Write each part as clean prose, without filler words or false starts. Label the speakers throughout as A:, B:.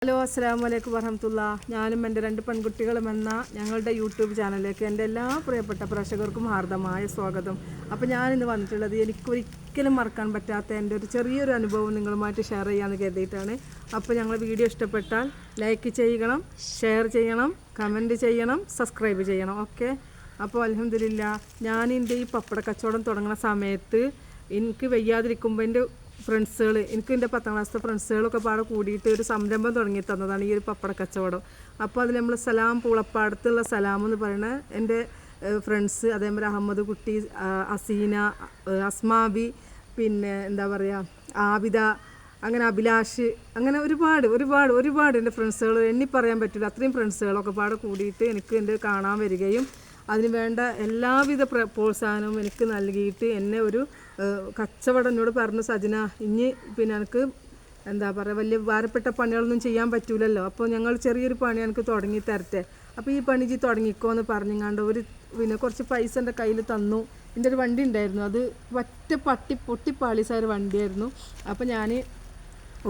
A: Hello അസ്സലാമു അലൈക്കും വറഹ്മത്തുള്ളാ. ഞാനും എൻ്റെ രണ്ട് പെൺകുട്ടികളും എന്ന ഞങ്ങളുടെ യൂട്യൂബ് ചാനലിലേക്ക് എൻ്റെ എല്ലാ പ്രിയപ്പെട്ട പ്രേക്ഷകർക്കും ഹാർദമായ സ്വാഗതം. അപ്പോൾ ഞാനിന്ന് വന്നിട്ടുള്ളത് എനിക്കൊരിക്കലും മറക്കാൻ പറ്റാത്ത എൻ്റെ ഒരു ചെറിയൊരു അനുഭവം നിങ്ങളുമായിട്ട് ഷെയർ ചെയ്യാമെന്ന് കരുതിയിട്ടാണ്. അപ്പോൾ ഞങ്ങളുടെ വീഡിയോ ഇഷ്ടപ്പെട്ടാൽ ലൈക്ക് ചെയ്യണം, ഷെയർ ചെയ്യണം, കമൻറ്റ് ചെയ്യണം, സബ്സ്ക്രൈബ് ചെയ്യണം. ഓക്കെ. അപ്പോൾ അൽഹംദുലില്ലാ, ഞാനെൻ്റെ ഈ പപ്പട കച്ചവടം തുടങ്ങുന്ന സമയത്ത് എനിക്ക് വയ്യാതിരിക്കുമ്പോൾ എൻ്റെ ഫ്രണ്ട്സുകൾ, എനിക്ക് എൻ്റെ 10ാം ക്ലാസ്സിലെ ഫ്രണ്ട്സുകളൊക്കെ പാടെ കൂടിയിട്ട് ഒരു സംരംഭം തുടങ്ങി തന്നതാണ് ഈ ഒരു പപ്പട കച്ചവടം. അപ്പോൾ അതിൽ നമ്മൾ സലാം പൂളപ്പാടത്തുള്ള സലാം എന്ന് പറയുന്ന എൻ്റെ ഫ്രണ്ട്സ്, അതേപോലെ അഹമ്മദ് കുട്ടി, അസീന, അസ്മാബി, പിന്നെ എന്താ പറയുക ആബിദ, അങ്ങനെ അഭിലാഷ്, അങ്ങനെ ഒരുപാട് എൻ്റെ ഫ്രണ്ട്സുകൾ എണ്ണി പറയാൻ പറ്റില്ല, അത്രയും ഫ്രണ്ട്സുകളൊക്കെ പാടെ കൂടിയിട്ട് എനിക്ക് എൻ്റെ കാണാൻ വരികയും അതിന് വേണ്ട എല്ലാവിധ പ്രോത്സാഹനവും എനിക്ക് നൽകിയിട്ട് എന്നെ ഒരു കച്ചവടം എന്നോട് പറഞ്ഞു, സജന ഇനി പിന്നെ എനിക്ക് എന്താ പറയുക വലിയ ഭാരപ്പെട്ട പണികളൊന്നും ചെയ്യാൻ പറ്റൂലല്ലോ, അപ്പോൾ ഞങ്ങൾ ചെറിയൊരു പണി എനിക്ക് തുടങ്ങി തരട്ടെ, അപ്പോൾ ഈ പണി തുടങ്ങിക്കോ എന്ന് പറഞ്ഞങ്ങാണ്ട് പിന്നെ കുറച്ച് പൈസ എൻ്റെ കയ്യിൽ തന്നു. എൻ്റെ ഒരു വണ്ടി ഉണ്ടായിരുന്നു, അത് പൊട്ടിപ്പാളിസായ ഒരു വണ്ടിയായിരുന്നു. അപ്പോൾ ഞാൻ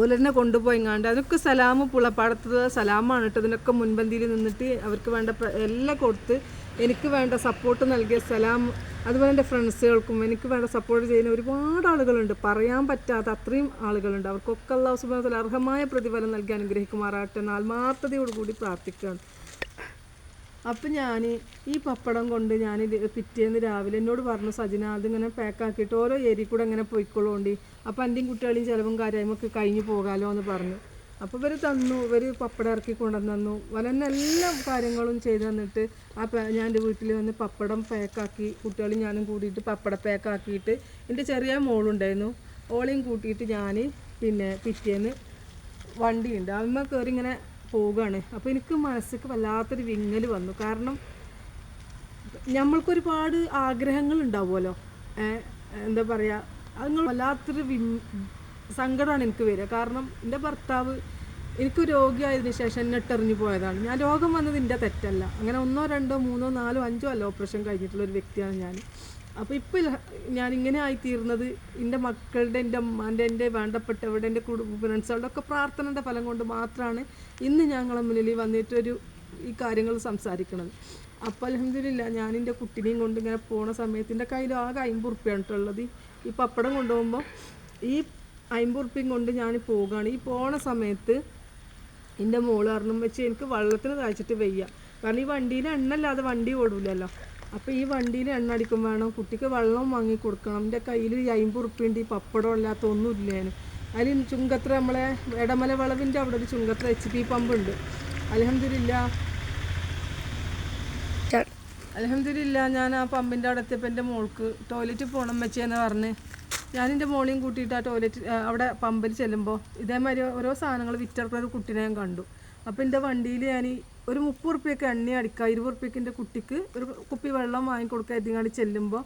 A: ഓലറിനെ കൊണ്ടുപോയിങ്ങാണ്ട് അതൊക്കെ സലാമ് പുളപ്പാടത്ത് സലാമാണ് കേട്ടോ, ഇതിനൊക്കെ മുൻപന്തിയിൽ നിന്നിട്ട് അവർക്ക് വേണ്ട എല്ലാം കൊടുത്ത് എനിക്ക് വേണ്ട സപ്പോർട്ട് നൽകിയ സലാം, അതുപോലെ എൻ്റെ ഫ്രണ്ട്സുകൾക്കും എനിക്ക് വേണ്ട സപ്പോർട്ട് ചെയ്യുന്ന ഒരുപാട് ആളുകളുണ്ട്, പറയാൻ പറ്റാത്ത അത്രയും ആളുകളുണ്ട്. അവർക്കൊക്കെ അല്ലാഹു സുബ്ഹാനഹു വ തആല അർഹമായ പ്രതിഫലം നൽകി അനുഗ്രഹിക്കുമാറാട്ടെ എന്ന് ആത്മാർത്ഥതയോടുകൂടി പ്രാർത്ഥിക്കുകയാണ്. അപ്പം ഞാൻ ഈ പപ്പടം കൊണ്ട് ഞാൻ പിറ്റേന്ന് രാവിലെ എന്നോട് പറഞ്ഞു, സജിന അതിങ്ങനെ പാക്കാക്കിയിട്ട് ഓരോ ഏരിയ കൂടെ അങ്ങനെ പോയിക്കൊള്ളോണ്ടി, അപ്പോൾ എൻ്റെയും കുട്ടികളെയും ചിലവും കാര്യമൊക്കെ കഴിഞ്ഞ് പോകാമല്ലോ എന്ന് പറഞ്ഞു. അപ്പോൾ ഇവർ തന്നു, ഇവർ പപ്പടം ഇറക്കി കൊണ്ടുവന്നു, വലന്നെ എല്ലാ കാര്യങ്ങളും ചെയ്ത് തന്നിട്ട് ഞാൻ എൻ്റെ വീട്ടിൽ വന്ന് പപ്പടം പാക്കാക്കി, കുട്ടികളും ഞാനും കൂടിയിട്ട് പപ്പടം പാക്കാക്കിയിട്ട് എൻ്റെ ചെറിയ മോളുണ്ടായിരുന്നു, ഓളെയും കൂട്ടിയിട്ട് ഞാൻ പിന്നെ പിറ്റേന്ന് വണ്ടിയുണ്ട് അമ്മ കയറി ഇങ്ങനെ പോവുകയാണ്. അപ്പോൾ എനിക്ക് മനസ്സിക്ക് വല്ലാത്തൊരു വിങ്ങൽ വന്നു. കാരണം നമ്മൾക്കൊരുപാട് ആഗ്രഹങ്ങൾ ഉണ്ടാവുമല്ലോ, എന്താ പറയുക, അത് വല്ലാത്തൊരു സങ്കടമാണ് എനിക്ക് വരിക. കാരണം എൻ്റെ ഭർത്താവ് എനിക്ക് രോഗിയായതിനു ശേഷം എന്നെ ഇട്ടെറിഞ്ഞു പോയതാണ്. ഞാൻ രോഗം വന്നത് എൻ്റെ തെറ്റല്ല, അങ്ങനെ 1, 2, 3, 4, 5 അല്ല ഓപ്പറേഷൻ കഴിഞ്ഞിട്ടുള്ളൊരു വ്യക്തിയാണ് ഞാൻ. അപ്പോൾ ഇപ്പോൾ ഞാനിങ്ങനെ ആയിത്തീർന്നത് എൻ്റെ മക്കളുടെ, എൻ്റെ അമ്മാൻ്റെ, എൻ്റെ വേണ്ടപ്പെട്ടവരുടെ, എൻ്റെ ഫ്രണ്ട്സുകളുടെ ഒക്കെ പ്രാർത്ഥനയുടെ ഫലം കൊണ്ട് മാത്രമാണ് ഇന്ന് ഞങ്ങളെ മുന്നിൽ വന്നിട്ടൊരു ഈ കാര്യങ്ങൾ സംസാരിക്കുന്നത്. അപ്പോൾ അൽഹംദുലില്ലാ, ഞാനെൻ്റെ കുട്ടിനെയും കൊണ്ട് ഇങ്ങനെ പോണ സമയത്ത് എൻ്റെ കയ്യിൽ ആകെ 50 ഉറുപ്പ്യാണ് ഉള്ളത്. ഈ പപ്പടം കൊണ്ടുപോകുമ്പോൾ ഈ 50 ഉറുപ്പ്യം കൊണ്ട് ഞാൻ പോവുകയാണ്. ഈ പോണ സമയത്ത് എൻ്റെ മോള് പറഞ്ഞു, വെച്ച് എനിക്ക് വെള്ളത്തിന് കാഴ്ചിട്ട് വയ്യ, കാരണം ഈ വണ്ടിയിൽ എണ്ണ ഇല്ലാതെ വണ്ടി ഓടില്ലല്ലോ, അപ്പോൾ ഈ വണ്ടിയിൽ എണ്ണ അടിക്കും വേണം, കുട്ടിക്ക് വെള്ളം വാങ്ങി കൊടുക്കണം. എൻ്റെ കയ്യിൽ 50 ഉറുപ്പ്യുണ്ട്, ഈ പപ്പടം അല്ലാത്ത ഒന്നുമില്ല. അതിൽ ചുങ്കത്ര, നമ്മളെ എടമല വളവിൻ്റെ അവിടെ ഒരു ചുങ്കത്ര HP പമ്പുണ്ട്. അൽഹംദുലില്ലാ ഞാൻ ആ പമ്പിൻ്റെ അവിടെ എത്തിയപ്പോൾ എൻ്റെ മോൾക്ക് ടോയ്ലറ്റ് പോകണം വെച്ചെന്ന് പറഞ്ഞ് ഞാനെൻ്റെ മോളെയും കൂട്ടിയിട്ട് ആ ടോയ്ലറ്റ് അവിടെ പമ്പിൽ ചെല്ലുമ്പോൾ ഇതേമാതിരി ഓരോ സാധനങ്ങൾ വിറ്റെടുക്കുന്ന ഒരു കുട്ടീനെ ഞാൻ കണ്ടു. അപ്പോൾ എൻ്റെ വണ്ടിയിൽ ഞാൻ ഒരു 30 ഉറുപ്പ്യൊക്കെ എണ്ണ അടിക്കുക, 20 ഉറുപ്പ്യക്ക് എൻ്റെ കുട്ടിക്ക് ഒരു കുപ്പി വെള്ളം വാങ്ങിക്കൊടുക്കുക എത്തിങ്ങാണ്ട് ചെല്ലുമ്പോൾ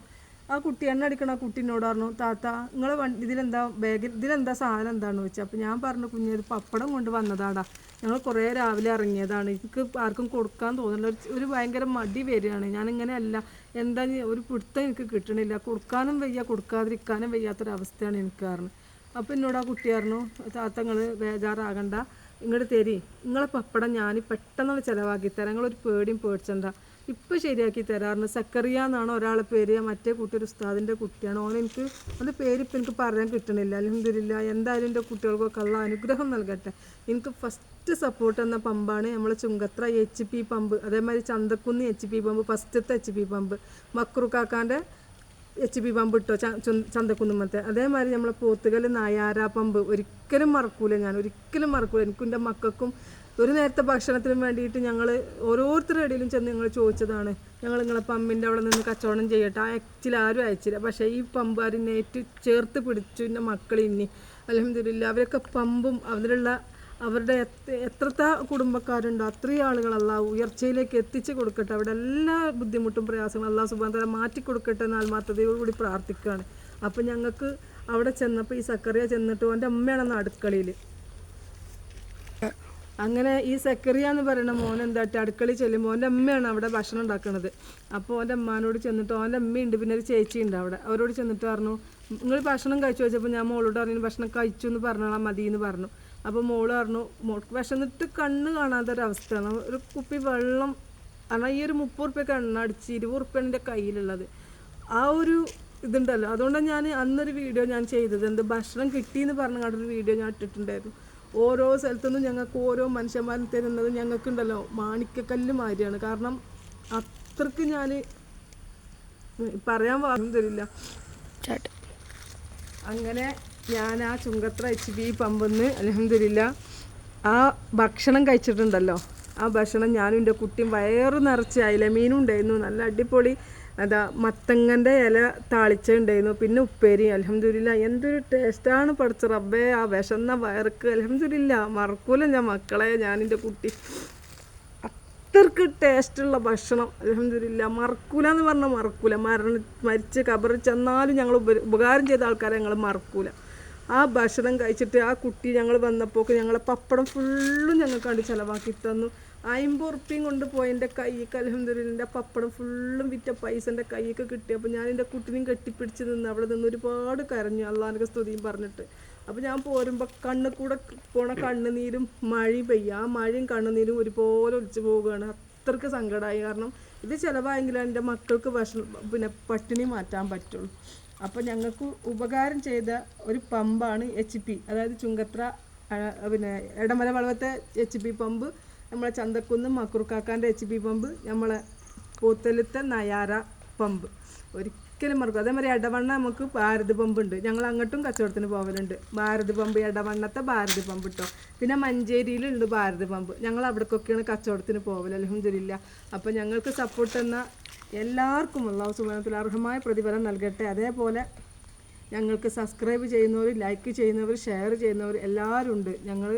A: ആ കുട്ടി എണ്ണ അടിക്കണ ആ കുട്ടീനോട് പറഞ്ഞു, താത്ത നിങ്ങളെ ഇതിലെന്താ ബാഗിൽ ഇതിലെന്താ സാധനം എന്താണെന്ന് ചോദിച്ചാൽ, അപ്പോൾ ഞാൻ പറഞ്ഞു, കുഞ്ഞൊരു പപ്പടം കൊണ്ട് വന്നതാടാ, ഞങ്ങൾ കുറേ രാവിലെ ഇറങ്ങിയതാണ്, എനിക്ക് ആർക്കും കൊടുക്കാൻ തോന്നുന്നില്ല, ഒരു ഭയങ്കര മടി വരികയാണ്, ഞാനിങ്ങനെ അല്ല, എന്താ ഒരു പിടുത്തം എനിക്ക് കിട്ടണില്ല, കൊടുക്കാനും വയ്യ കൊടുക്കാതിരിക്കാനും വയ്യാത്തൊരവസ്ഥയാണ് എനിക്ക് പറഞ്ഞു. അപ്പോൾ എന്നോട് ആ കുട്ടി പറഞ്ഞു, താത്ത നിങ്ങൾ ബേജാറാകണ്ട, ഇങ്ങോട്ട് തരി, നിങ്ങളെ പപ്പടം ഞാൻ പെട്ടെന്ന് ചിലവാക്കി തരാം, നിങ്ങളൊരു പേടിയും പേടിച്ചണ്ട, ഇപ്പോൾ ശരിയാക്കി തരാറുണ്ട്. സക്കറിയ എന്നാണ് ഒരാളെ പേര്, മറ്റേ കുട്ടി ഒരു ഉസ്താദിൻ്റെ കുട്ടിയാണ്, എനിക്ക് അത് പേരിപ്പോൾ എനിക്ക് പറയാൻ കിട്ടണില്ല. അൽഹംദുലില്ലാ, എന്തായാലും എൻ്റെ കുട്ടികൾക്കൊക്കെ അള്ളാഹു അനുഗ്രഹം നൽകട്ടെ. എനിക്ക് ഫസ്റ്റ് സപ്പോർട്ട് എന്ന പമ്പാണ് നമ്മളെ ചുങ്കത്ര HP പമ്പ്, അതേമാതിരി ചന്തക്കുന്ന് HP പമ്പ്, ഫസ്റ്റത്തെ HP പമ്പ്, മക്രുക്കാക്കാൻ്റെ HP പമ്പ് ഇട്ടോ ചന്തക്കുന്നുമത്തെ, അതേമാതിരി നമ്മളെ പോത്തുകൽ നായാര പമ്പ് ഒരിക്കലും മറക്കൂല, ഞാൻ ഒരിക്കലും മറക്കൂല. എനിക്കും എൻ്റെ മക്കൾക്കും ഒരു നേരത്തെ ഭക്ഷണത്തിനും വേണ്ടിയിട്ട് ഞങ്ങൾ ഓരോരുത്തരുടെ ഇടയിലും ചെന്ന് ഞങ്ങൾ ചോദിച്ചതാണ്, ഞങ്ങൾ നിങ്ങളെ പമ്പിൻ്റെ അവിടെ നിന്ന് കച്ചവടം ചെയ്യട്ടെ, ആക്ച്വലി ആരും അയച്ചില്ല, പക്ഷേ ഈ പമ്പ് അതിനേറ്റ് ചേർത്ത് പിടിച്ചു എൻ്റെ മക്കൾ. ഇനി അൽഹംദുലില്ലാ അവരൊക്കെ പമ്പും അവരുടെ എത്രത്തെ കുടുംബക്കാരുണ്ടോ അത്രയും ആളുകളല്ല ഉയർച്ചയിലേക്ക് എത്തിച്ച് കൊടുക്കട്ടെ, അവിടെ എല്ലാ ബുദ്ധിമുട്ടും പ്രയാസങ്ങളും അല്ലാഹു സുബ്ഹാനഹു വ തആല മാറ്റി കൊടുക്കട്ടെ എന്ന് ആത്മാർത്ഥതയോടുകൂടി പ്രാർത്ഥിക്കുകയാണ്. അപ്പം ഞങ്ങൾക്ക് അവിടെ ചെന്നപ്പോൾ ഈ സക്കറിയ ചെന്നിട്ട് എൻ്റെ അമ്മയാണെന്ന് അടുക്കളയിൽ, അങ്ങനെ ഈ സക്കറിയ എന്ന് പറയുന്ന മോൻ എന്തായിട്ട് അടുക്കളയിൽ ചെല്ലുമ്പോൾ ഓൻ്റെ അമ്മയാണ് അവിടെ ഭക്ഷണം ഉണ്ടാക്കുന്നത്. അപ്പോൾ ഓൻ്റെ അമ്മാനോട് ചെന്നിട്ട്, ഓൻ്റെ അമ്മയുണ്ട് പിന്നെ ഒരു ചേച്ചി ഉണ്ട് അവിടെ, അവരോട് ചെന്നിട്ട് പറഞ്ഞു, നിങ്ങൾ ഭക്ഷണം കഴിച്ചു വെച്ചപ്പോൾ ഞാൻ മോളോട് പറഞ്ഞു ഭക്ഷണം കഴിച്ചു എന്ന് പറഞ്ഞോളാം മതി എന്ന് പറഞ്ഞു. അപ്പോൾ മോള് പറഞ്ഞു മോൾക്ക് വിശന്നിട്ട് കണ്ണ് കാണാത്തൊരവസ്ഥയാണ്. ഒരു കുപ്പി വെള്ളം കാരണം ഈ ഒരു 30 ഉറുപ്പ്യക്ക് എണ്ണ അടിച്ച് 20 ഉറുപ്പ്യാണ് എൻ്റെ കയ്യിലുള്ളത്. ആ ഒരു ഇതുണ്ടല്ലോ, അതുകൊണ്ടാണ് ഞാൻ അന്നൊരു വീഡിയോ ഞാൻ ചെയ്തത്. എന്ത് ഭക്ഷണം കിട്ടിയെന്ന് പറഞ്ഞൊരു വീഡിയോ ഞാൻ ഇട്ടിട്ടുണ്ടായിരുന്നു. ഓരോ സ്ഥലത്തുനിന്നും ഞങ്ങൾക്ക് ഓരോ മനുഷ്യന്മാരും തരുന്നത് ഞങ്ങൾക്കുണ്ടല്ലോ മാണിക്കക്കല്ല് മാതിരിയാണ്. കാരണം അത്രക്ക് ഞാൻ പറയാൻ വാർന്നു തരില്ല. അങ്ങനെ ഞാൻ ആ ചുങ്കത്ര HB പമ്പിന്ന് അൽഹംദുലില്ലാ ആ ഭക്ഷണം കഴിച്ചിട്ടുണ്ടല്ലോ. ആ ഭക്ഷണം ഞാനും എൻ്റെ കുട്ടിയും വയറ് നിറച്ച് അയില മീനും ഉണ്ടായിരുന്നു, നല്ല അടിപൊളി മത്തങ്ങൻ്റെ ഇല താളിച്ചുണ്ടായിരുന്നു, പിന്നെ ഉപ്പേരി. അൽഹംദുലില്ലാ എന്തൊരു ടേസ്റ്റാണ് പഠിച്ച റബ്ബേ. ആ വിശന്ന വയർക്ക് അൽഹംദുലില്ലാ മറക്കൂല ഞാൻ മക്കളെ, ഞാനെൻ്റെ കുട്ടി. അത്രക്ക് ടേസ്റ്റുള്ള ഭക്ഷണം അൽഹംദുലില്ലാ മറക്കൂല എന്ന് പറഞ്ഞാൽ മറക്കൂല. മരിച്ച് കബറിൽ ചെന്നാലും ഞങ്ങൾ ഉപകാരം ചെയ്ത ആൾക്കാരെ ഞങ്ങൾ മറക്കൂല. ആ ഭക്ഷണം കഴിച്ചിട്ട് ആ കുട്ടി ഞങ്ങൾ വന്നപ്പോൾ ഞങ്ങളെ പപ്പടം ഫുള്ളും ഞങ്ങൾക്ക് കണ്ട് ചിലവാക്കി തന്നു. 50 ഉറുപ്പ്യം കൊണ്ട് പോയി എൻ്റെ കൈക്ക് അൽഹംദുലില്ലാ എൻ്റെ പപ്പടം ഫുള്ളും വിറ്റ പൈസ എൻ്റെ കൈക്ക് കിട്ടിയപ്പോൾ ഞാൻ എൻ്റെ കുട്ടീനെയും കെട്ടിപ്പിടിച്ച് നിന്ന് അവിടെ നിന്ന് ഒരുപാട് കരഞ്ഞു അള്ളാഹിൻ്റെ സ്തുതിയും പറഞ്ഞിട്ട്. അപ്പോൾ ഞാൻ പോരുമ്പോൾ കണ്ണ് കൂടെ പോണ കണ്ണുനീരും മഴയും പെയ്യുക, ആ മഴയും കണ്ണുനീരും ഒരുപോലെ ഒലിച്ചു പോവുകയാണ്. അത്രയ്ക്ക് സങ്കടമായി. കാരണം ഇത് ചിലവായെങ്കിലും എൻ്റെ മക്കൾക്ക് പിന്നെ പട്ടിണി മാറ്റാൻ പറ്റുള്ളൂ. അപ്പോൾ ഞങ്ങൾക്ക് ഉപകാരം ചെയ്ത ഒരു പമ്പാണ് HB, അതായത് ചുങ്കത്ര പിന്നെ എടമല വളവത്തെ HB പമ്പ്, നമ്മളെ ചന്തക്കുന്ന് മക്കുറുക്കാക്കാൻ്റെ HB പമ്പ്, നമ്മളെ പൂത്തലത്തെ നയാര പമ്പ്. ഒരിക്കലും മറക്കും. അതേമാതിരി എടവണ്ണ നമുക്ക് ഭാരത് പമ്പ് ഉണ്ട്, ഞങ്ങൾ അങ്ങോട്ടും കച്ചവടത്തിന് പോകലുണ്ട്. ഭാരത് പമ്പ് എടവണ്ണത്തെ ഭാരത് പമ്പ് കേട്ടോ. പിന്നെ മഞ്ചേരിയിലുണ്ട് ഭാരത് പമ്പ്, ഞങ്ങൾ അവിടേക്കൊക്കെയാണ് കച്ചവടത്തിന് പോകല് അൽഹംദുലില്ലാ. അപ്പോൾ ഞങ്ങൾക്ക് സപ്പോർട്ട് തന്ന എല്ലാവർക്കും അല്ലാഹു സുബ്ഹാനഹു വ തആല അർഹമായ പ്രതിഫലം നൽകട്ടെ. അതേപോലെ ഞങ്ങൾക്ക് സബ്സ്ക്രൈബ് ചെയ്യുന്നവർ, ലൈക്ക് ചെയ്യുന്നവർ, ഷെയർ ചെയ്യുന്നവർ എല്ലാവരും ഉണ്ട്. ഞങ്ങൾ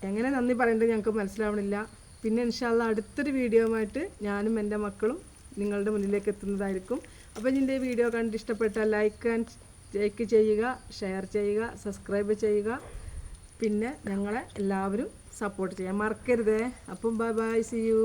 A: എങ്ങനെ നന്ദി പറയേണ്ടത് ഞങ്ങൾക്ക് മനസ്സിലാവണില്ല. പിന്നെ ഇൻഷാ അല്ലാഹ് അടുത്തൊരു വീഡിയോയുമായിട്ട് ഞാനും എൻ്റെ മക്കളും നിങ്ങളുടെ മുന്നിലേക്ക് എത്തുന്നതായിരിക്കും. അപ്പോൾ ഇതിൻ്റെ വീഡിയോ കണ്ട് ഇഷ്ടപ്പെട്ടാൽ ലൈക്ക് ചെയ്യുക, ഷെയർ ചെയ്യുക, സബ്സ്ക്രൈബ് ചെയ്യുക. പിന്നെ ഞങ്ങളെ എല്ലാവരും സപ്പോർട്ട് ചെയ്യാൻ മറക്കരുതേ. അപ്പം ബൈ ബൈ, സീ യു.